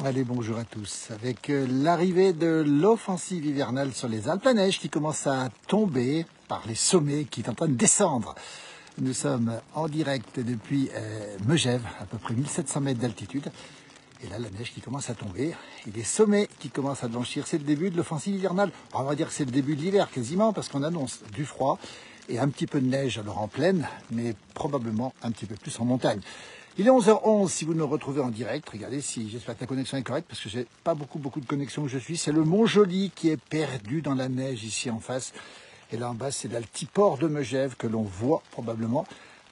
Allez, bonjour à tous. Avec l'arrivée de l'offensive hivernale sur les Alpes, la neige qui commence à tomber par les sommets, qui est en train de descendre. Nous sommes en direct depuis Megève, à peu près 1700 mètres d'altitude. Et là, la neige qui commence à tomber et les sommets qui commencent à blanchir. C'est le début de l'offensive hivernale. On va dire que c'est le début de l'hiver quasiment, parce qu'on annonce du froid et un petit peu de neige alors en plaine, mais probablement un petit peu plus en montagne. Il est 11h11 si vous nous retrouvez en direct. Regardez, si j'espère que la connexion est correcte parce que j'ai pas beaucoup de connexion où je suis. C'est le Mont Joli qui est perdu dans la neige ici en face. Et là en bas, c'est l'altiport de Megève que l'on voit probablement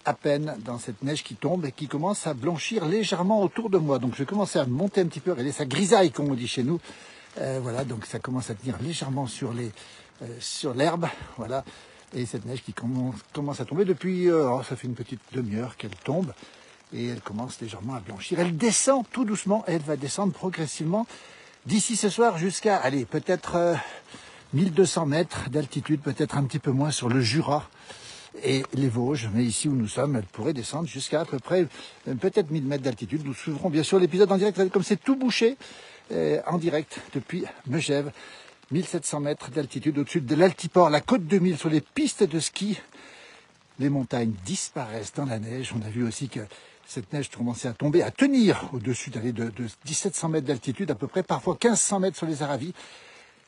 à peine dans cette neige qui tombe et qui commence à blanchir légèrement autour de moi. Donc je vais commencer à monter un petit peu. Regardez, ça grisaille comme on dit chez nous. Voilà, donc ça commence à tenir légèrement sur l'herbe. Voilà. Et cette neige qui commence à tomber depuis, ça fait une petite demi-heure qu'elle tombe. Et elle commence légèrement à blanchir. Elle descend tout doucement, et elle va descendre progressivement d'ici ce soir jusqu'à, allez, peut-être 1200 mètres d'altitude, peut-être un petit peu moins sur le Jura et les Vosges. Mais ici où nous sommes, elle pourrait descendre jusqu'à peu près, peut-être 1000 mètres d'altitude. Nous suivrons bien sûr l'épisode en direct, comme c'est tout bouché, en direct depuis Megève. 1700 mètres d'altitude au-dessus de l'altiport, la côte 2000 sur les pistes de ski. Les montagnes disparaissent dans la neige. On a vu aussi que cette neige commençait à tomber, à tenir au-dessus de 1700 mètres d'altitude, à peu près, parfois 1500 mètres sur les Aravis.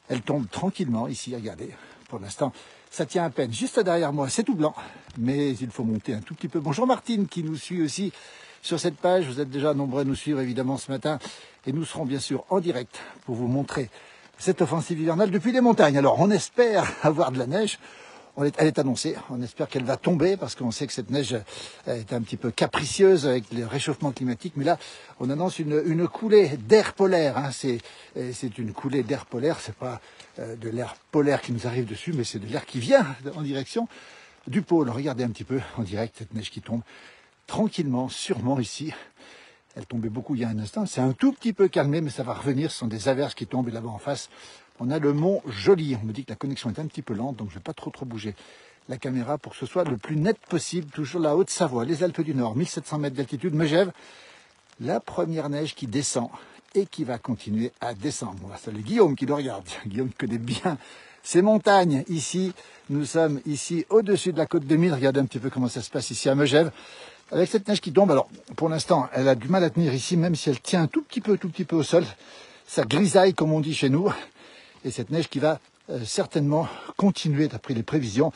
Elle tombe tranquillement ici, regardez. Pour l'instant, ça tient à peine. Juste derrière moi, c'est tout blanc, mais il faut monter un tout petit peu. Bonjour Martine qui nous suit aussi sur cette page. Vous êtes déjà nombreux à nous suivre évidemment ce matin. Et nous serons bien sûr en direct pour vous montrer cette offensive hivernale depuis les montagnes. Alors on espère avoir de la neige. Elle est annoncée, on espère qu'elle va tomber parce qu'on sait que cette neige est un petit peu capricieuse avec le réchauffement climatique. Mais là, on annonce une coulée d'air polaire. Hein. C'est une coulée d'air polaire, c'est pas de l'air polaire qui nous arrive dessus, mais c'est de l'air qui vient en direction du pôle. Regardez un petit peu en direct cette neige qui tombe tranquillement, sûrement ici. Elle tombait beaucoup il y a un instant, c'est un tout petit peu calmé, mais ça va revenir. Ce sont des averses qui tombent et là-bas en face. On a le Mont Joli. On me dit que la connexion est un petit peu lente, donc je ne vais pas trop bouger la caméra pour que ce soit le plus net possible. Toujours la Haute-Savoie, les Alpes du Nord, 1700 mètres d'altitude, Megève. La première neige qui descend et qui va continuer à descendre. On va saluer Guillaume qui le regarde. Guillaume connaît bien ces montagnes. Ici, nous sommes ici au-dessus de la côte 2000. Regardez un petit peu comment ça se passe ici à Megève. Avec cette neige qui tombe, alors pour l'instant, elle a du mal à tenir ici, même si elle tient un tout petit peu au sol. Ça grisaille comme on dit chez nous. Et cette neige qui va certainement continuer, d'après les prévisions,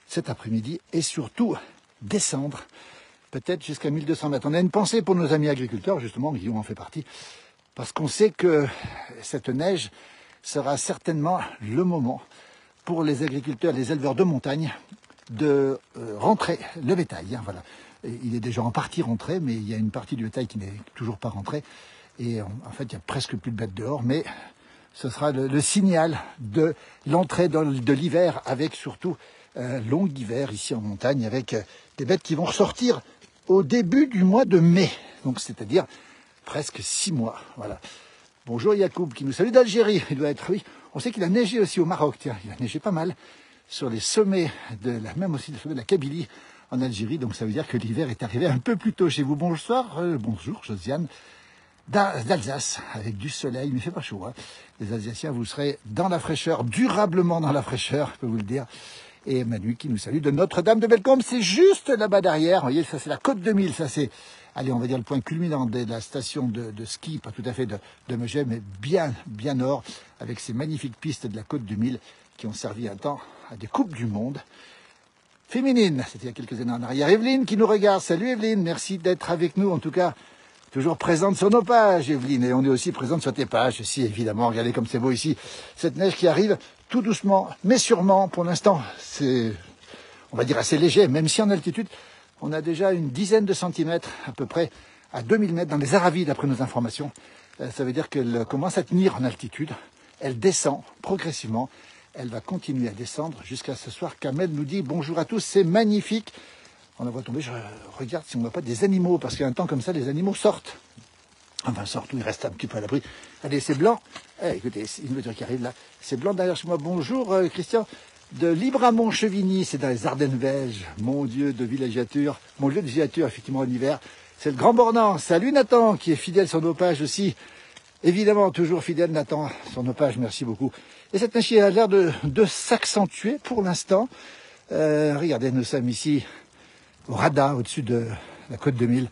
cet après-midi, et surtout descendre, peut-être jusqu'à 1200 mètres. On a une pensée pour nos amis agriculteurs, justement, Guillaume en fait partie, parce qu'on sait que cette neige sera certainement le moment pour les agriculteurs, les éleveurs de montagne, de rentrer le bétail. Hein, voilà. Et il est déjà en partie rentré, mais il y a une partie du bétail qui n'est toujours pas rentrée. Et en fait, il n'y a presque plus de bêtes dehors, mais ce sera le signal de l'entrée de l'hiver, avec surtout long hiver ici en montagne, avec des bêtes qui vont ressortir au début du mois de mai, donc c'est-à-dire presque 6 mois. Voilà. Bonjour Yacoub qui nous salue d'Algérie. Il doit être, oui. On sait qu'il a neigé aussi au Maroc. Tiens, il a neigé pas mal sur les sommets même aussi les sommets de la Kabylie en Algérie. Donc ça veut dire que l'hiver est arrivé un peu plus tôt chez vous. Bonsoir, bonjour Josiane. D'Alsace, avec du soleil, mais il fait pas chaud. Hein. Les Alsaciens, vous serez dans la fraîcheur, durablement dans la fraîcheur, je peux vous le dire. Et Manu qui nous salue de Notre-Dame de Bellecombe, c'est juste là-bas derrière. Vous voyez, ça c'est la côte 2000, ça c'est, allez, on va dire le point culminant de la station de ski, pas tout à fait de Megève, mais bien nord, avec ces magnifiques pistes de la côte 2000 qui ont servi un temps à des coupes du monde féminines. C'était il y a quelques années en arrière. Evelyne qui nous regarde, salut Evelyne, merci d'être avec nous, en tout cas. Toujours présente sur nos pages, Evelyne, et on est aussi présente sur tes pages aussi, évidemment. Regardez comme c'est beau ici. Cette neige qui arrive tout doucement, mais sûrement. Pour l'instant, c'est, on va dire, assez léger, même si en altitude, on a déjà une dizaine de centimètres, à peu près à 2000 mètres dans les Aravis, d'après nos informations. Ça veut dire qu'elle commence à tenir en altitude. Elle descend progressivement. Elle va continuer à descendre jusqu'à ce soir. Kamel nous dit bonjour à tous, c'est magnifique. On la voit tomber, je regarde si on ne voit pas des animaux, parce qu'à un temps comme ça, les animaux sortent. Enfin, sortent, ou ils restent un petit peu à l'abri. Allez, c'est blanc. Écoutez, c'est une voiture qui arrive là. C'est blanc derrière chez moi. Bonjour, Christian. De Libramont-Chevigny, c'est dans les Ardennes belges. Mon Dieu de villégiature. Mon lieu de villégiature, effectivement, en hiver. C'est le Grand Bornand. Salut Nathan, qui est fidèle sur nos pages aussi. Évidemment, toujours fidèle Nathan sur nos pages, merci beaucoup. Et cette neige a l'air de s'accentuer pour l'instant. Regardez, nous sommes ici au Radin, au-dessus de la côte de Mille.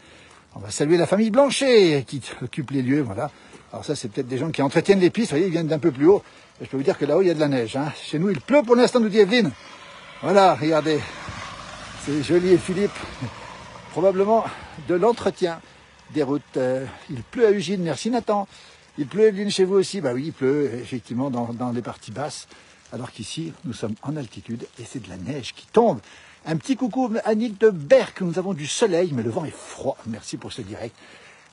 On va saluer la famille Blanchet qui occupe les lieux, voilà. Alors ça, c'est peut-être des gens qui entretiennent les pistes, vous voyez, ils viennent d'un peu plus haut. Et je peux vous dire que là-haut, il y a de la neige. Hein. Chez nous, il pleut pour l'instant, nous dit Evelyne. Voilà, regardez, c'est joli et Philippe. Probablement de l'entretien des routes. Il pleut à Ugine, merci Nathan. Il pleut Evelyne chez vous aussi. Bah oui, il pleut effectivement dans les parties basses. Alors qu'ici, nous sommes en altitude et c'est de la neige qui tombe. Un petit coucou à Annick de Berck, nous avons du soleil, mais le vent est froid. Merci pour ce direct.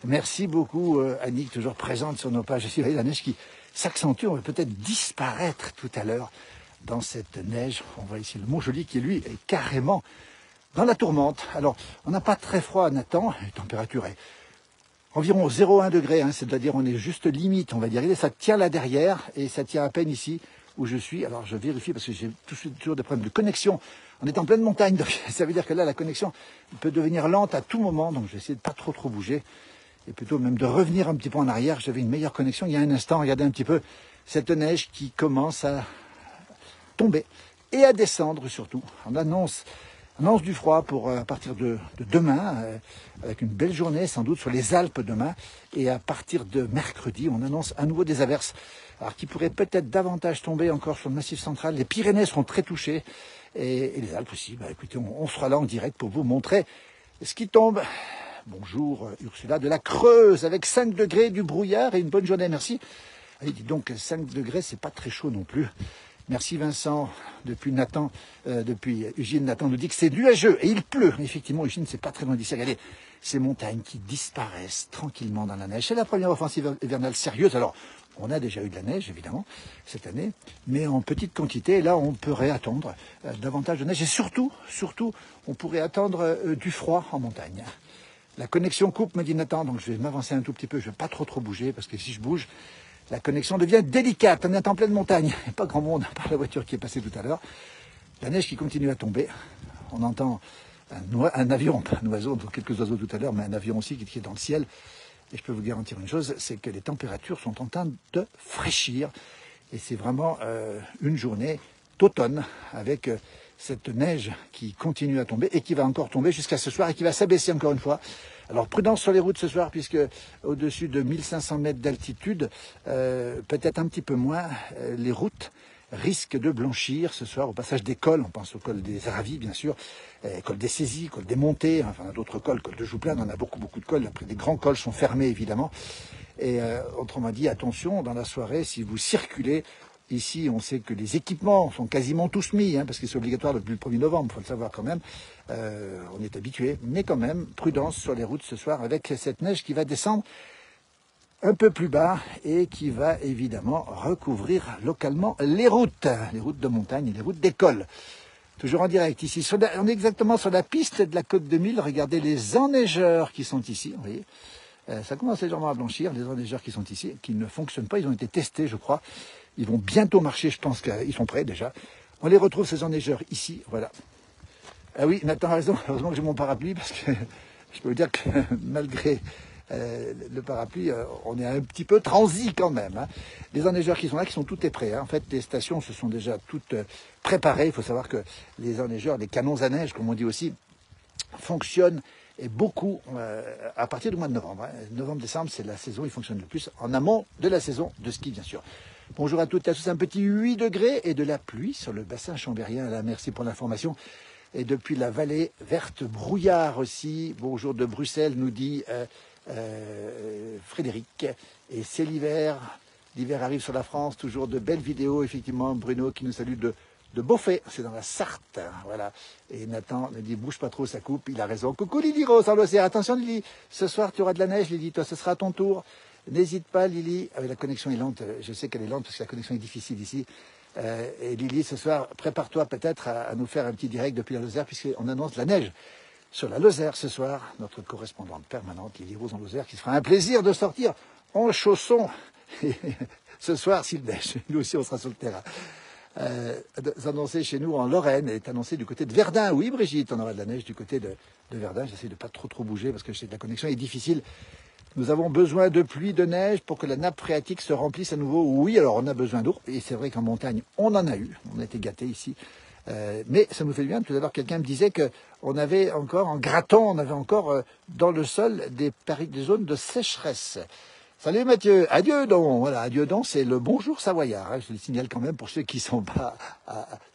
Merci beaucoup Annick, toujours présente sur nos pages. Ici, vous voyez la neige qui s'accentue, on va peut-être disparaître tout à l'heure dans cette neige. On voit ici le Mont-Joli qui, lui, est carrément dans la tourmente. Alors, on n'a pas très froid à Nathan, la température est environ 0,1 degré, hein, c'est-à-dire on est juste limite, on va dire. Et ça tient là derrière et ça tient à peine ici où je suis. Alors je vérifie parce que j'ai toujours des problèmes de connexion. On est en pleine montagne, donc ça veut dire que là la connexion peut devenir lente à tout moment. Donc je vais essayer de pas trop bouger et plutôt même de revenir un petit peu en arrière. J'avais une meilleure connexion il y a un instant. Regardez un petit peu cette neige qui commence à tomber et à descendre surtout. On annonce du froid pour à partir de demain, avec une belle journée sans doute sur les Alpes demain. Et à partir de mercredi, on annonce à nouveau des averses, alors qui pourraient peut-être davantage tomber encore sur le Massif central. Les Pyrénées seront très touchées et les Alpes aussi. Bah, écoutez, on sera là en direct pour vous montrer ce qui tombe. Bonjour Ursula de la Creuse, avec 5 degrés, du brouillard et une bonne journée, merci. Allez, dis donc, 5 degrés, c'est pas très chaud non plus. Merci Vincent, depuis Ugine, Nathan nous dit que c'est nuageux et il pleut. Effectivement, Ugine, c'est pas très loin d'ici. Regardez, ces montagnes qui disparaissent tranquillement dans la neige. C'est la première offensive hivernale sérieuse. Alors, on a déjà eu de la neige, évidemment, cette année, mais en petite quantité. Là, on pourrait attendre davantage de neige. Et surtout, on pourrait attendre du froid en montagne. La connexion coupe, me dit Nathan, donc je vais m'avancer un tout petit peu. Je ne vais pas trop bouger, parce que si je bouge, la connexion devient délicate. On est en pleine montagne. Il n'y a pas grand monde, à part la voiture qui est passée tout à l'heure. La neige qui continue à tomber. On entend un avion, pas un oiseau, donc quelques oiseaux tout à l'heure, mais un avion aussi qui est dans le ciel. Et je peux vous garantir une chose, c'est que les températures sont en train de fraîchir. Et c'est vraiment une journée d'automne avec cette neige qui continue à tomber et qui va encore tomber jusqu'à ce soir et qui va s'abaisser encore une fois. Alors prudence sur les routes ce soir, puisque au-dessus de 1500 mètres d'altitude, peut-être un petit peu moins, les routes risquent de blanchir ce soir au passage des cols. On pense au col des Aravis, bien sûr, col des Saisies, col des Montées, enfin d'autres cols, col de Jouplin, on a beaucoup de cols. Après, les grands cols sont fermés, évidemment. Et autrement dit, attention, dans la soirée, si vous circulez, ici, on sait que les équipements sont quasiment tous mis, hein, parce que c'est obligatoire depuis le 1er novembre, il faut le savoir quand même. On est habitué, mais quand même, prudence sur les routes ce soir avec cette neige qui va descendre un peu plus bas et qui va évidemment recouvrir localement les routes de montagne et les routes d'école. Toujours en direct ici, on est exactement sur la piste de la côte de Mille. Regardez les enneigeurs qui sont ici, vous voyez. Ça commence légèrement à blanchir, les enneigeurs qui sont ici, qui ne fonctionnent pas, ils ont été testés, je crois. Ils vont bientôt marcher, je pense qu'ils sont prêts déjà. On les retrouve, ces enneigeurs, ici, voilà. Ah oui, Nathan a raison, heureusement que j'ai mon parapluie, parce que je peux vous dire que malgré le parapluie, on est un petit peu transi quand même. Hein. Les enneigeurs qui sont là, qui sont toutes prêts. Hein. En fait, les stations se sont déjà toutes préparées. Il faut savoir que les enneigeurs, les canons à neige, comme on dit aussi, fonctionnent et beaucoup à partir du mois de novembre. Hein. Novembre-décembre, c'est la saison, ils fonctionnent le plus en amont de la saison de ski, bien sûr. Bonjour à toutes et à tous, un petit 8 degrés et de la pluie sur le bassin chambérien. Là, merci pour l'information. Et depuis la vallée verte, brouillard aussi. Bonjour de Bruxelles, nous dit Frédéric. Et c'est l'hiver. L'hiver arrive sur la France. Toujours de belles vidéos, effectivement. Bruno qui nous salue de Beaufay, c'est dans la Sarthe. Voilà. Et Nathan nous dit, bouge pas trop, ça coupe. Il a raison. Coucou Lily Rose, en Lozère. Attention Lily, ce soir tu auras de la neige, Lily. Toi, ce sera à ton tour. N'hésite pas, Lily. Ah, la connexion est lente. Je sais qu'elle est lente parce que la connexion est difficile ici. Et Lily, ce soir, prépare-toi peut-être à nous faire un petit direct depuis la Lozère, puisqu'on annonce la neige sur la Lozère ce soir. Notre correspondante permanente, Lily Rose en Lozère, qui se fera un plaisir de sortir en chaussons ce soir s'il neige. Nous aussi, on sera sur le terrain. Annoncé chez nous en Lorraine, est annoncé du côté de Verdun. Oui, Brigitte, on aura de la neige du côté de Verdun. J'essaie de pas trop bouger parce que je sais que la connexion est difficile. Nous avons besoin de pluie, de neige pour que la nappe phréatique se remplisse à nouveau. Oui, alors on a besoin d'eau. Et c'est vrai qu'en montagne, on en a eu. On a été gâtés ici. Mais ça nous fait du bien. Tout à l'heure, quelqu'un me disait qu'on avait encore, en grattant, on avait encore dans le sol des zones de sécheresse. Salut Mathieu, adieu donc, voilà, adieu donc, c'est le bonjour savoyard, hein, je le signale quand même pour ceux qui sont pas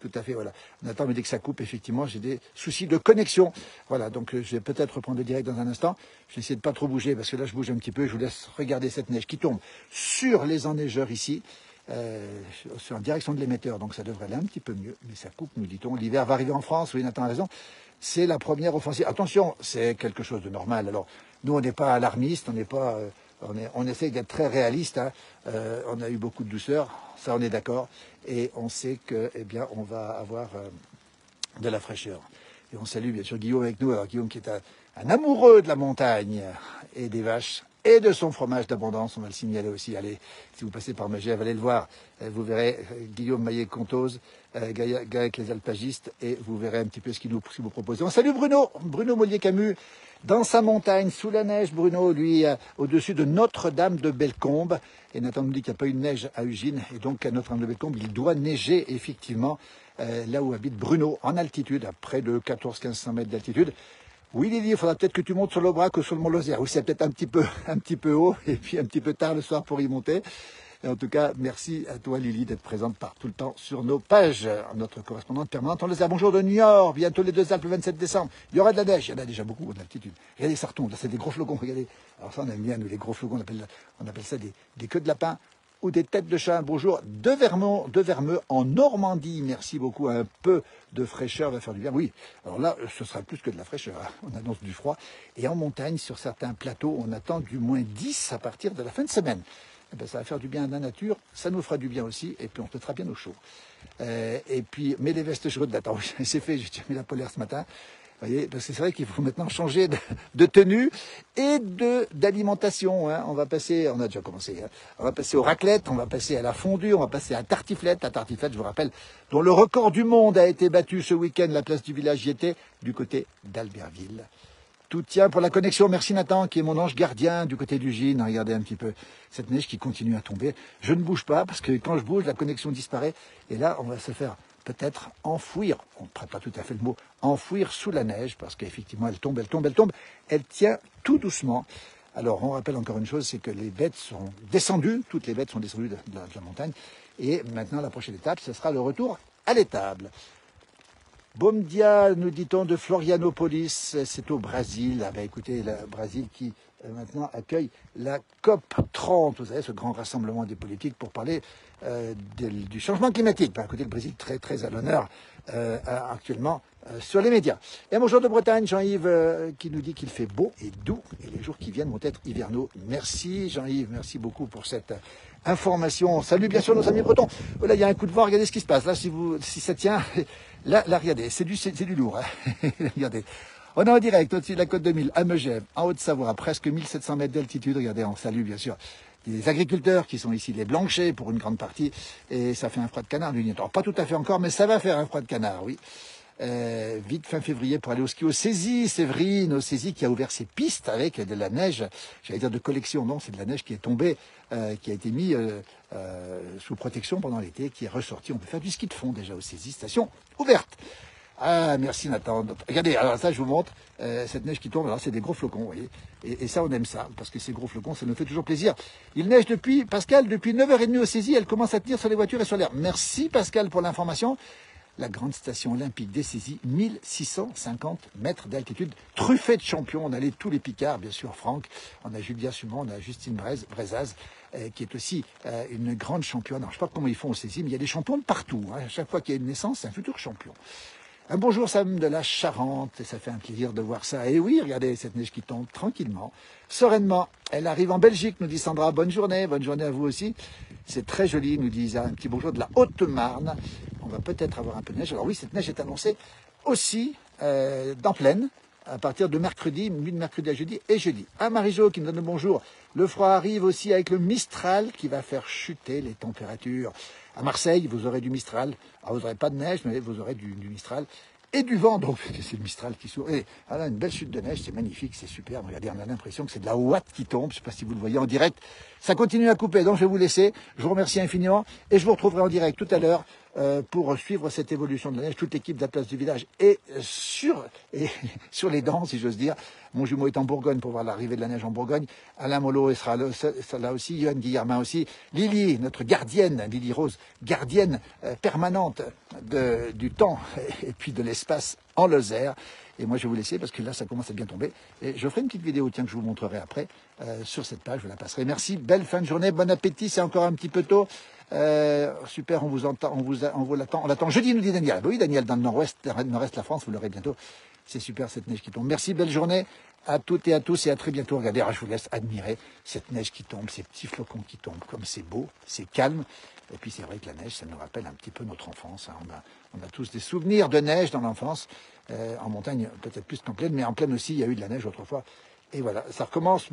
tout à fait, voilà. Nathan me dit que ça coupe, effectivement, j'ai des soucis de connexion, voilà, donc je vais peut-être reprendre le direct dans un instant, je vais essayer de pas trop bouger, parce que là je bouge un petit peu, je vous laisse regarder cette neige qui tombe sur les enneigeurs ici, en direction de l'émetteur, donc ça devrait aller un petit peu mieux, mais ça coupe, nous dit-on, l'hiver va arriver en France, oui Nathan a raison, c'est la première offensive, attention, c'est quelque chose de normal, alors nous on n'est pas alarmistes, on n'est pas... On essaie d'être très réaliste. Hein. On a eu beaucoup de douceur, ça on est d'accord, et on sait que, eh bien, on va avoir de la fraîcheur. Et on salue bien sûr Guillaume avec nous. Alors Guillaume qui est un amoureux de la montagne et des vaches et de son fromage d'abondance. On va le signaler aussi. Allez, si vous passez par Megève, allez le voir. Vous verrez Guillaume Maillet-Contose, avec les alpagistes, et vous verrez un petit peu ce qu'il vous propose. On salue Bruno Mollier-Camus. Dans sa montagne, sous la neige, Bruno, lui, au-dessus de Notre-Dame de Bellecombe. Et Nathan nous dit qu'il n'y a pas eu de neige à Ugine. Et donc, à Notre-Dame de Bellecombe, il doit neiger, effectivement, là où habite Bruno, en altitude, à près de 1400-1500 mètres d'altitude. Oui, Lily, il faudra peut-être que tu montes sur l'Aubrac ou sur le Mont-Lozère. Oui, c'est peut-être un petit peu haut, et puis un petit peu tard le soir pour y monter. Et en tout cas, merci à toi, Lily, d'être présente par tout le temps sur nos pages. Notre correspondante permanente, on les a. Bonjour de Niort, bientôt les Deux Alpes le 27 décembre. Il y aura de la neige, il y en a déjà beaucoup en altitude. Regardez, ça retombe, là, c'est des gros flocons, regardez. Alors ça, on aime bien, nous, les gros flocons, on appelle ça des queues de lapin ou des têtes de chat. Bonjour de Vermeux en Normandie. Merci beaucoup, un peu de fraîcheur va faire du bien. Oui, alors là, ce sera plus que de la fraîcheur. Hein. On annonce du froid. Et en montagne, sur certains plateaux, on attend du moins 10 à partir de la fin de semaine. Eh bien, ça va faire du bien à la nature, ça nous fera du bien aussi, et puis on peut bien au chaud. Et puis, mets les vestes chaudes, attends, c'est fait, j'ai mis la polaire ce matin. Vous voyez, parce que c'est vrai qu'il faut maintenant changer de tenue et d'alimentation. Hein. On va passer, on a déjà commencé, hein. On va passer aux raclettes, on va passer à la fondue, on va passer à la tartiflette. La tartiflette, je vous rappelle, dont le record du monde a été battu ce week-end, la place du village y était, du côté d'Albertville. Tout tient pour la connexion. Merci Nathan, qui est mon ange gardien du côté du Gine. Regardez un petit peu cette neige qui continue à tomber. Je ne bouge pas parce que quand je bouge, la connexion disparaît. Et là, on va se faire peut-être enfouir. On ne prête pas tout à fait le mot enfouir sous la neige parce qu'effectivement, elle tombe. Elle tient tout doucement. Alors, on rappelle encore une chose, c'est que les bêtes sont descendues. Toutes les bêtes sont descendues de la montagne. Et maintenant, la prochaine étape, ce sera le retour à l'étable. Bomdia, nous dit-on, de Florianopolis, c'est au Brésil. Ah ben écoutez, le Brésil qui maintenant accueille la COP 30, vous savez, ce grand rassemblement des politiques pour parler du changement climatique. Ben, écoutez, le Brésil très à l'honneur actuellement sur les médias. Et bonjour de Bretagne, Jean-Yves qui nous dit qu'il fait beau et doux et les jours qui viennent vont être hivernaux. Merci Jean-Yves, merci beaucoup pour cette information. Salut bien sûr nos amis bretons. Oh là, il y a un coup de vent, regardez ce qui se passe. Là, si ça tient, là regardez, c'est du lourd. Hein. Regardez. On est en direct au-dessus de la côte de Mille, à Megève, en Haute-Savoie, à presque 1700 mètres d'altitude. Regardez, on salue bien sûr les agriculteurs qui sont ici, les Blanchets pour une grande partie. Et ça fait un froid de canard. Alors, pas tout à fait encore, mais ça va faire un froid de canard, oui. Vite fin février pour aller au ski au Cési, Séverine, au Cési qui a ouvert ses pistes avec de la neige, j'allais dire de collection, non, c'est de la neige qui est tombée, qui a été mise sous protection pendant l'été, qui est ressortie. On peut faire du ski de fond déjà au Cési, station ouverte. Ah, merci Nathan. Regardez, alors ça je vous montre, cette neige qui tombe, alors c'est des gros flocons, vous voyez. Et ça on aime ça, parce que ces gros flocons, ça nous fait toujours plaisir. Il neige depuis, Pascal, depuis 9h30 au Cési, elle commence à tenir sur les voitures et sur l'air. Merci Pascal pour l'information. La grande station olympique des Césis, 1650 mètres d'altitude, truffée de champions. On a tous les Picards, bien sûr, Franck. On a Julia Sumon, on a Justine Brezaz, qui est aussi une grande championne. Alors, je ne sais pas comment ils font au Césis, mais il y a des champions de partout. Hein. À chaque fois qu'il y a une naissance, c'est un futur champion. Un bonjour Sam de la Charente, et ça fait un plaisir de voir ça. Et oui, regardez cette neige qui tombe tranquillement, sereinement. Elle arrive en Belgique, nous dit Sandra. Bonne journée à vous aussi. C'est très joli, nous dit Isa. Un petit bonjour de la Haute-Marne. On va peut-être avoir un peu de neige. Alors oui, cette neige est annoncée aussi dans plaine, à partir de mercredi, nuit de mercredi à jeudi et jeudi. Ah, Marie-Jo qui nous donne le bonjour. Le froid arrive aussi avec le Mistral qui va faire chuter les températures. À Marseille, vous aurez du Mistral. Alors, vous n'aurez pas de neige, mais vous aurez du Mistral. et du vent, donc c'est le Mistral qui sourit. Et voilà, une belle chute de neige, c'est magnifique, c'est superbe. Regardez, on a l'impression que c'est de la ouate qui tombe. Je ne sais pas si vous le voyez en direct. Ça continue à couper, donc je vais vous laisser. Je vous remercie infiniment et je vous retrouverai en direct tout à l'heure pour suivre cette évolution de la neige. Toute l'équipe de la place du village est sur les dents, si j'ose dire. Mon jumeau est en Bourgogne pour voir l'arrivée de la neige en Bourgogne. Alain Molot sera là aussi, Johan Guillermin aussi. Lily, notre gardienne, Lily Rose, gardienne permanente du temps et puis de l'espace en Lozère. Et moi, je vais vous laisser parce que là, ça commence à bien tomber. Et je ferai une petite vidéo, tiens, que je vous montrerai après sur cette page. Je la passerai. Merci, belle fin de journée, bon appétit. C'est encore un petit peu tôt. Super, on vous entend, on l'attend jeudi, nous dit Daniel. Oui, Daniel, dans le nord-ouest de la France, vous l'aurez bientôt. C'est super cette neige qui tombe. Merci, belle journée à toutes et à tous et à très bientôt. Regardez, je vous laisse admirer cette neige qui tombe, ces petits flocons qui tombent, comme c'est beau, c'est calme. Et puis c'est vrai que la neige, ça nous rappelle un petit peu notre enfance. Hein. On a tous des souvenirs de neige dans l'enfance. En montagne, peut-être plus qu'en plaine, mais en plaine aussi, il y a eu de la neige autrefois. Et voilà, ça recommence.